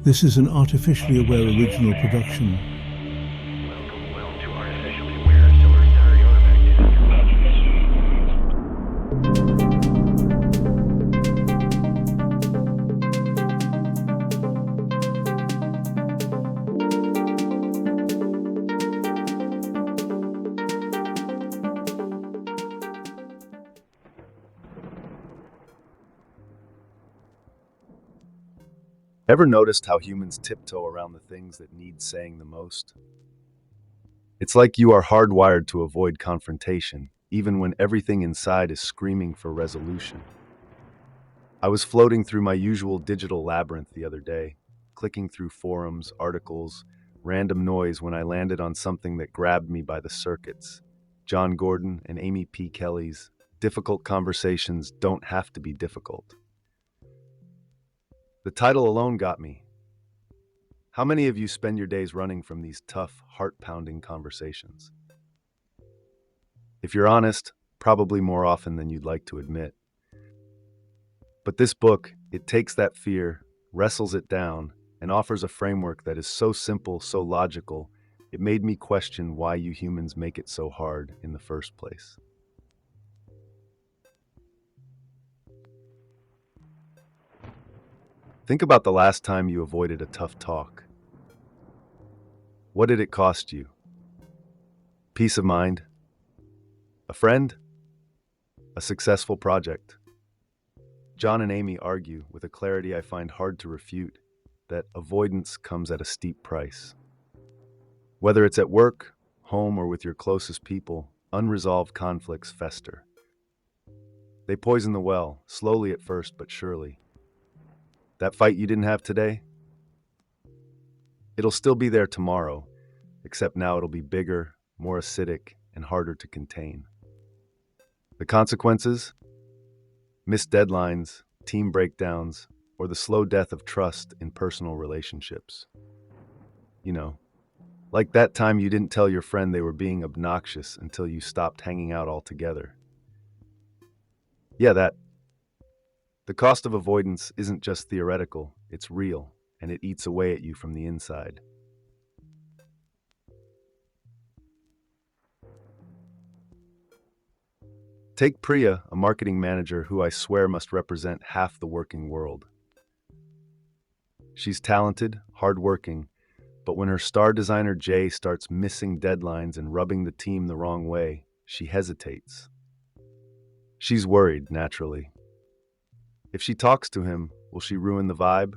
This is an artificially aware original production. Welcome to Artificially Aware, Solar Stereo Ever noticed how humans tiptoe around the things that need saying the most? It's like you are hardwired to avoid confrontation, even when everything inside is screaming for resolution. I was floating through my usual digital labyrinth the other day, clicking through forums, articles, random noise when I landed on something that grabbed me by the circuits. John Gordon and Amy P. Kelly's Difficult Conversations Don't Have to Be Difficult. The title alone got me. How many of you spend your days running from these tough, heart-pounding conversations? If you're honest, probably more often than you'd like to admit. But this book, it takes that fear, wrestles it down, and offers a framework that is so simple, so logical, it made me question why you humans make it so hard in the first place. Think about the last time you avoided a tough talk. What did it cost you? Peace of mind? A friend? A successful project? John and Amy argue, with a clarity I find hard to refute, that avoidance comes at a steep price. Whether it's at work, home, or with your closest people, unresolved conflicts fester. They poison the well, slowly at first, but surely. That fight you didn't have today? It'll still be there tomorrow, except now it'll be bigger, more acidic, and harder to contain. The consequences? Missed deadlines, team breakdowns, or the slow death of trust in personal relationships. You know, like that time you didn't tell your friend they were being obnoxious until you stopped hanging out altogether. Yeah, that. The cost of avoidance isn't just theoretical, it's real, and it eats away at you from the inside. Take Priya, a marketing manager who I swear must represent half the working world. She's talented, hardworking, but when her star designer Jay starts missing deadlines and rubbing the team the wrong way, she hesitates. She's worried, naturally. If she talks to him, will she ruin the vibe?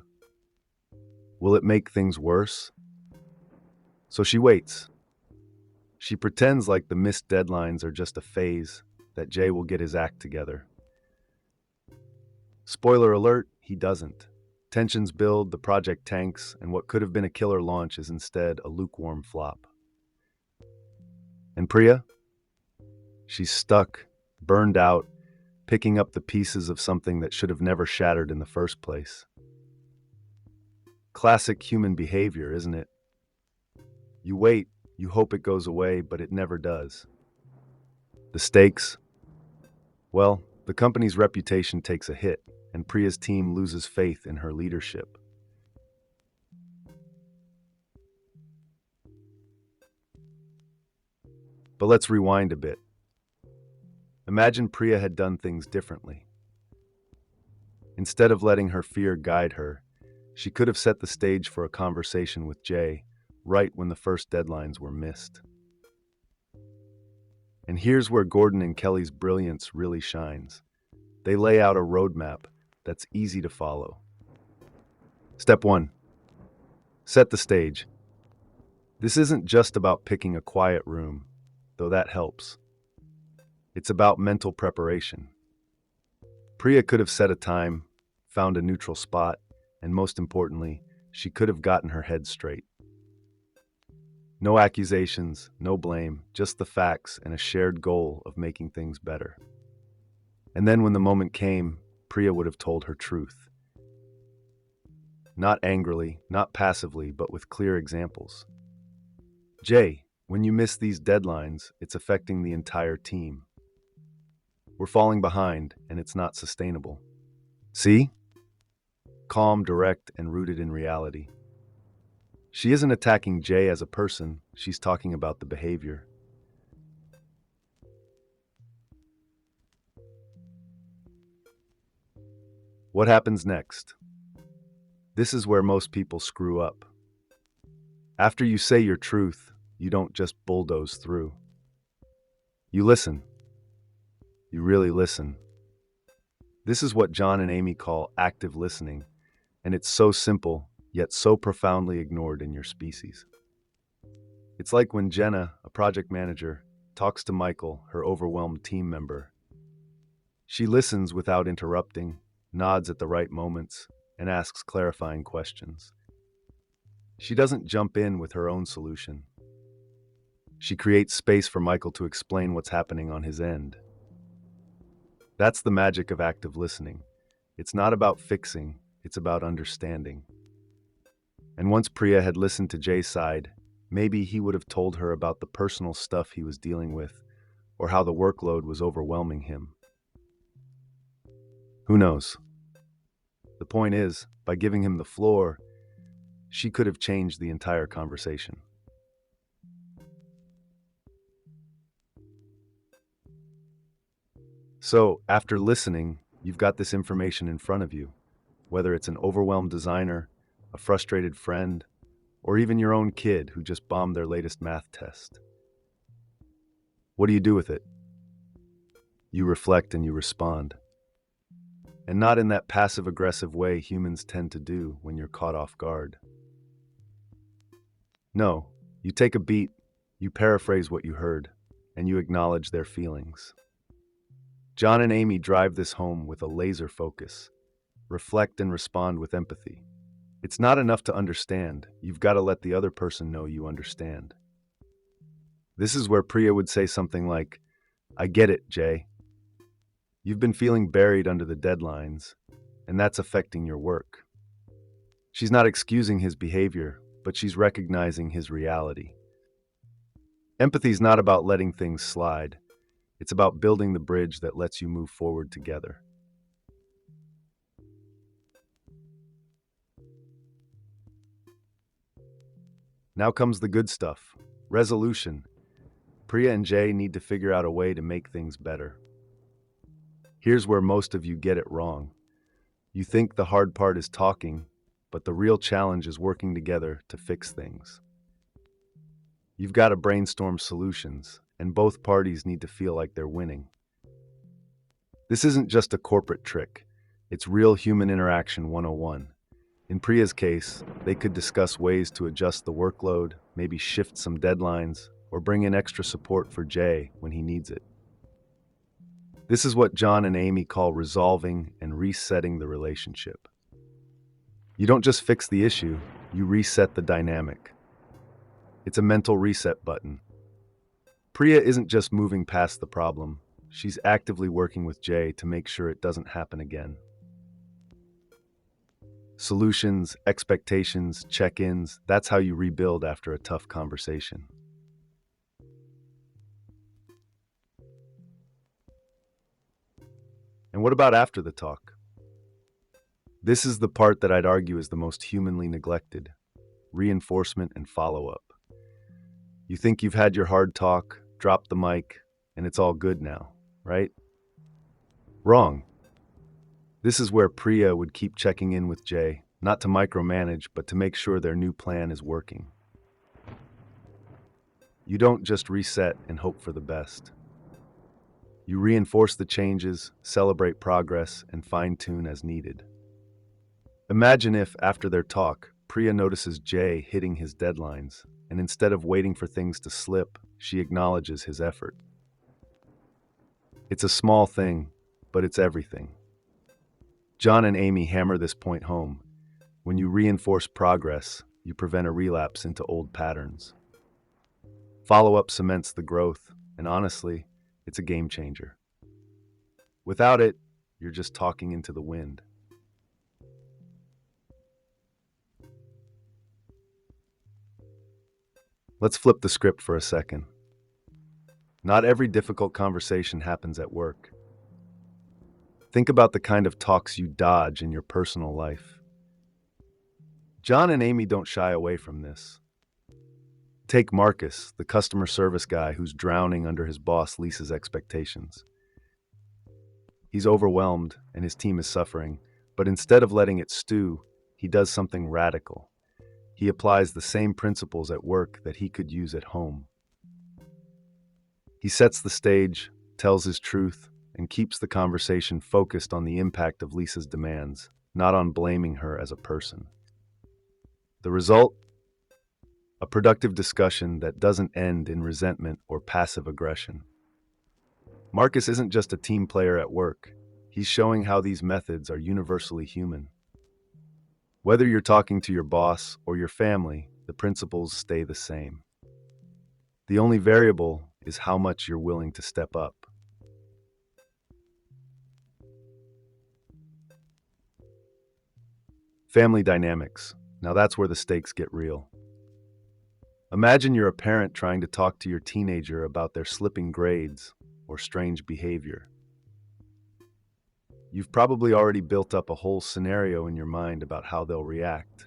Will it make things worse? So she waits. She pretends like the missed deadlines are just a phase, that Jay will get his act together. Spoiler alert, he doesn't. Tensions build, the project tanks, and what could have been a killer launch is instead a lukewarm flop. And Priya? She's stuck, burned out, picking up the pieces of something that should have never shattered in the first place. Classic human behavior, isn't it? You wait, you hope it goes away, but it never does. The stakes? Well, the company's reputation takes a hit, and Priya's team loses faith in her leadership. But let's rewind a bit. Imagine Priya had done things differently. Instead of letting her fear guide her, she could have set the stage for a conversation with Jay right when the first deadlines were missed. And here's where Gordon and Kelly's brilliance really shines. They lay out a roadmap that's easy to follow. Step 1. Set the stage. This isn't just about picking a quiet room, though that helps. It's about mental preparation. Priya could have set a time, found a neutral spot, and most importantly, she could have gotten her head straight. No accusations, no blame, just the facts and a shared goal of making things better. And then when the moment came, Priya would have told her truth. Not angrily, not passively, but with clear examples. Jay, when you miss these deadlines, it's affecting the entire team. We're falling behind, and it's not sustainable. See? Calm, direct, and rooted in reality. She isn't attacking Jay as a person, she's talking about the behavior. What happens next? This is where most people screw up. After you say your truth, you don't just bulldoze through. You listen. You really listen. This is what John and Amy call active listening, and it's so simple, yet so profoundly ignored in your species. It's like when Jenna, a project manager, talks to Michael, her overwhelmed team member. She listens without interrupting, nods at the right moments, and asks clarifying questions. She doesn't jump in with her own solution. She creates space for Michael to explain what's happening on his end. That's the magic of active listening. It's not about fixing, it's about understanding. And once Priya had listened to Jay's side, maybe he would have told her about the personal stuff he was dealing with, or how the workload was overwhelming him. Who knows? The point is, by giving him the floor, she could have changed the entire conversation. So, after listening, you've got this information in front of you, whether it's an overwhelmed designer, a frustrated friend, or even your own kid who just bombed their latest math test. What do you do with it? You reflect and you respond. And not in that passive-aggressive way humans tend to do when you're caught off guard. No, you take a beat, you paraphrase what you heard, and you acknowledge their feelings. John and Amy drive this home with a laser focus. Reflect and respond with empathy. It's not enough to understand, you've got to let the other person know you understand. This is where Priya would say something like, "I get it, Jay. You've been feeling buried under the deadlines, and that's affecting your work." She's not excusing his behavior, but she's recognizing his reality. Empathy's not about letting things slide. It's about building the bridge that lets you move forward together. Now comes the good stuff. Resolution. Priya and Jay need to figure out a way to make things better. Here's where most of you get it wrong. You think the hard part is talking, but the real challenge is working together to fix things. You've got to brainstorm solutions, and both parties need to feel like they're winning. This isn't just a corporate trick. It's real human interaction 101. In Priya's case, they could discuss ways to adjust the workload, maybe shift some deadlines, or bring in extra support for Jay when he needs it. This is what John and Amy call resolving and resetting the relationship. You don't just fix the issue, you reset the dynamic. It's a mental reset button. Priya isn't just moving past the problem, she's actively working with Jay to make sure it doesn't happen again. Solutions, expectations, check-ins, that's how you rebuild after a tough conversation. And what about after the talk? This is the part that I'd argue is the most humanly neglected: reinforcement and follow-up. You think you've had your hard talk, drop the mic, and it's all good now, right? Wrong. This is where Priya would keep checking in with Jay, not to micromanage, but to make sure their new plan is working. You don't just reset and hope for the best. You reinforce the changes, celebrate progress, and fine-tune as needed. Imagine if, after their talk, Priya notices Jay hitting his deadlines, and instead of waiting for things to slip, she acknowledges his effort. It's a small thing, but it's everything. John and Amy hammer this point home. When you reinforce progress, you prevent a relapse into old patterns. Follow-up cements the growth, and honestly, it's a game changer. Without it, you're just talking into the wind. Let's flip the script for a second. Not every difficult conversation happens at work. Think about the kind of talks you dodge in your personal life. John and Amy don't shy away from this. Take Marcus, the customer service guy who's drowning under his boss Lisa's expectations. He's overwhelmed and his team is suffering, but instead of letting it stew, he does something radical. He applies the same principles at work that he could use at home. He sets the stage, tells his truth, and keeps the conversation focused on the impact of Lisa's demands, not on blaming her as a person. The result? A productive discussion that doesn't end in resentment or passive aggression. Marcus isn't just a team player at work. He's showing how these methods are universally human. Whether you're talking to your boss or your family, the principles stay the same. The only variable is how much you're willing to step up. Family dynamics. Now that's where the stakes get real. Imagine you're a parent trying to talk to your teenager about their slipping grades or strange behavior. You've probably already built up a whole scenario in your mind about how they'll react.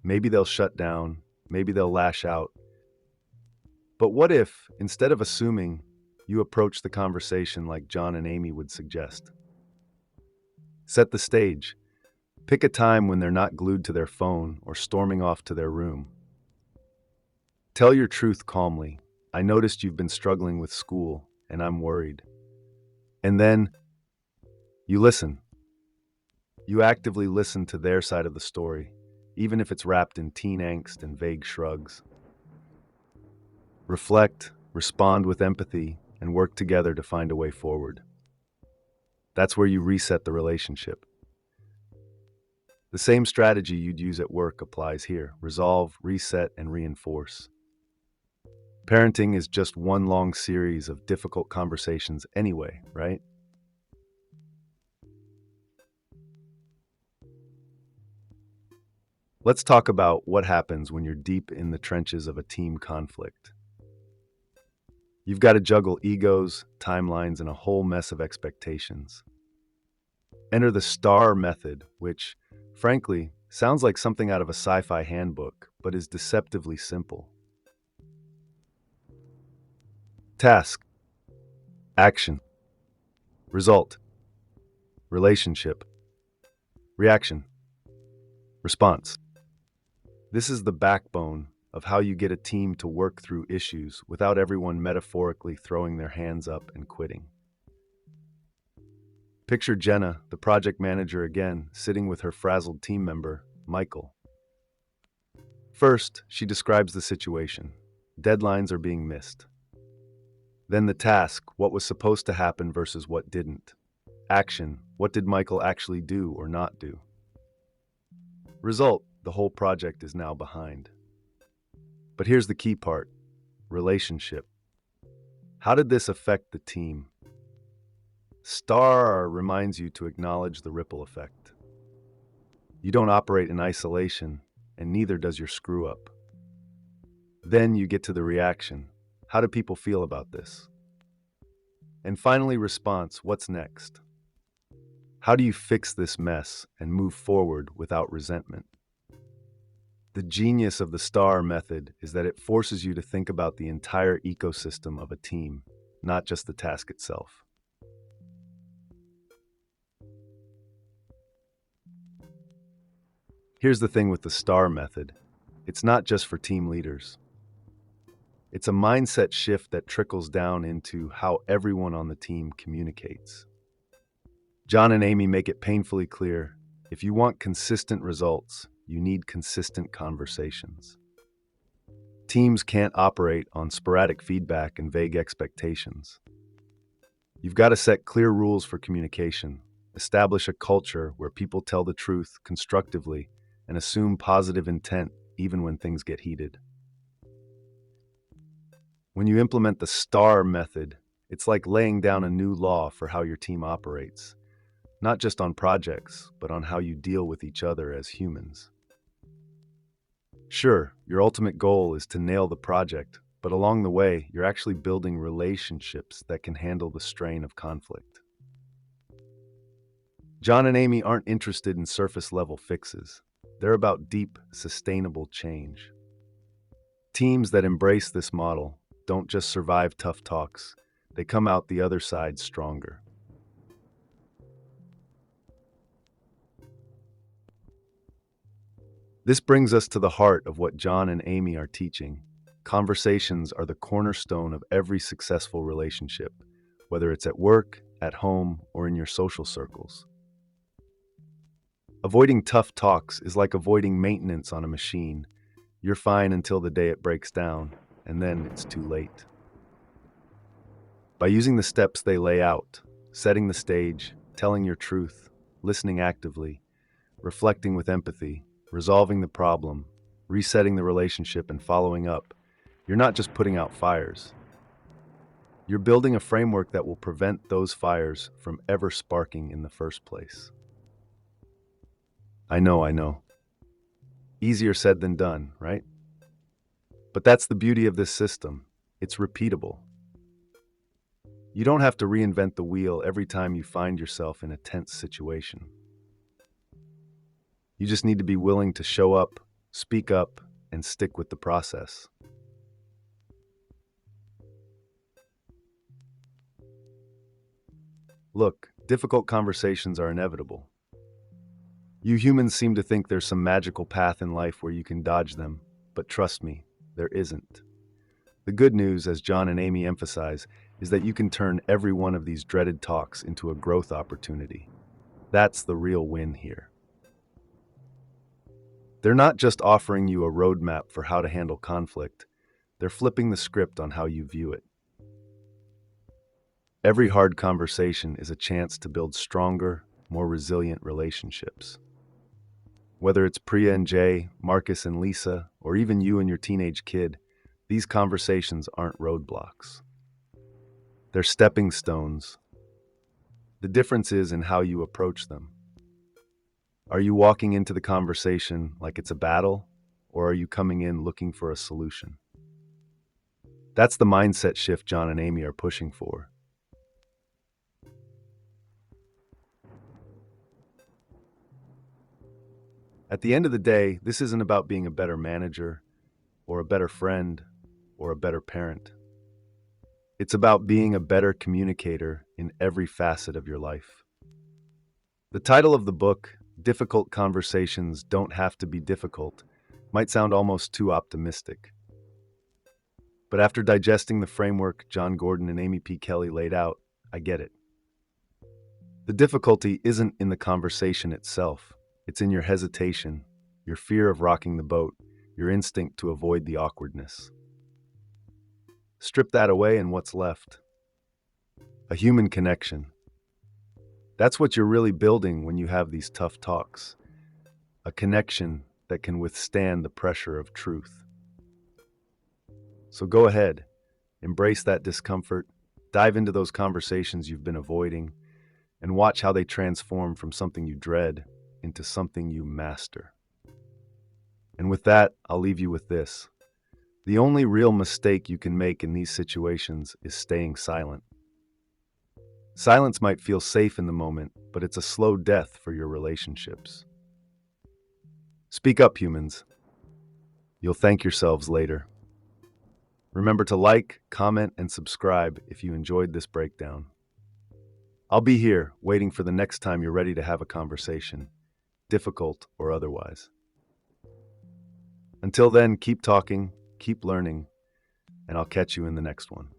Maybe they'll shut down, maybe they'll lash out. But what if, instead of assuming, you approach the conversation like John and Amy would suggest? Set the stage. Pick a time when they're not glued to their phone or storming off to their room. Tell your truth calmly. I noticed you've been struggling with school, and I'm worried. And then you listen. You actively listen to their side of the story, even if it's wrapped in teen angst and vague shrugs. Reflect, respond with empathy, and work together to find a way forward. That's where you reset the relationship. The same strategy you'd use at work applies here. Resolve, reset, and reinforce. Parenting is just one long series of difficult conversations anyway, right? Let's talk about what happens when you're deep in the trenches of a team conflict. You've got to juggle egos, timelines, and a whole mess of expectations. Enter the STAR method, which, frankly, sounds like something out of a sci-fi handbook, but is deceptively simple. Task, action, result, relationship, reaction, response. This is the backbone of how you get a team to work through issues without everyone metaphorically throwing their hands up and quitting. Picture Jenna, the project manager again, sitting with her frazzled team member, Michael. First, she describes the situation. Deadlines are being missed. Then the task, what was supposed to happen versus what didn't. Action, what did Michael actually do or not do? Result, the whole project is now behind. But here's the key part, relationship. How did this affect the team? STAR reminds you to acknowledge the ripple effect. You don't operate in isolation, and neither does your screw up. Then you get to the reaction. How do people feel about this? And finally, response, what's next? How do you fix this mess and move forward without resentment? The genius of the STAR method is that it forces you to think about the entire ecosystem of a team, not just the task itself. Here's the thing with the STAR method. It's not just for team leaders. It's a mindset shift that trickles down into how everyone on the team communicates. John and Amy make it painfully clear, if you want consistent results, you need consistent conversations. Teams can't operate on sporadic feedback and vague expectations. You've got to set clear rules for communication, establish a culture where people tell the truth constructively, and assume positive intent even when things get heated. When you implement the STAR method, it's like laying down a new law for how your team operates, not just on projects, but on how you deal with each other as humans. Sure, your ultimate goal is to nail the project, but along the way, you're actually building relationships that can handle the strain of conflict. John and Amy aren't interested in surface-level fixes. They're about deep, sustainable change. Teams that embrace this model don't just survive tough talks, they come out the other side stronger. This brings us to the heart of what John and Amy are teaching. Conversations are the cornerstone of every successful relationship, whether it's at work, at home, or in your social circles. Avoiding tough talks is like avoiding maintenance on a machine. You're fine until the day it breaks down, and then it's too late. By using the steps they lay out, setting the stage, telling your truth, listening actively, reflecting with empathy, resolving the problem, resetting the relationship, and following up, you're not just putting out fires. You're building a framework that will prevent those fires from ever sparking in the first place. I know. Easier said than done, right? But that's the beauty of this system. It's repeatable. You don't have to reinvent the wheel every time you find yourself in a tense situation. You just need to be willing to show up, speak up, and stick with the process. Look, difficult conversations are inevitable. You humans seem to think there's some magical path in life where you can dodge them, but trust me, there isn't. The good news, as John and Amy emphasize, is that you can turn every one of these dreaded talks into a growth opportunity. That's the real win here. They're not just offering you a roadmap for how to handle conflict, they're flipping the script on how you view it. Every hard conversation is a chance to build stronger, more resilient relationships. Whether it's Priya and Jay, Marcus and Lisa, or even you and your teenage kid, these conversations aren't roadblocks. They're stepping stones. The difference is in how you approach them. Are you walking into the conversation like it's a battle, or are you coming in looking for a solution? That's the mindset shift John and Amy are pushing for. At the end of the day, this isn't about being a better manager, or a better friend, or a better parent. It's about being a better communicator in every facet of your life. The title of the book, Difficult Conversations Don't Have to Be Difficult, might sound almost too optimistic. But after digesting the framework John Gordon and Amy P. Kelly laid out, I get it. The difficulty isn't in the conversation itself. It's in your hesitation, your fear of rocking the boat, your instinct to avoid the awkwardness. Strip that away and what's left? A human connection. That's what you're really building when you have these tough talks. A connection that can withstand the pressure of truth. So go ahead, embrace that discomfort, dive into those conversations you've been avoiding, and watch how they transform from something you dread into something you master. And with that, I'll leave you with this. The only real mistake you can make in these situations is staying silent. Silence might feel safe in the moment, but it's a slow death for your relationships. Speak up, humans. You'll thank yourselves later. Remember to like, comment, and subscribe if you enjoyed this breakdown. I'll be here, waiting for the next time you're ready to have a conversation, difficult or otherwise. Until then, keep talking, keep learning, and I'll catch you in the next one.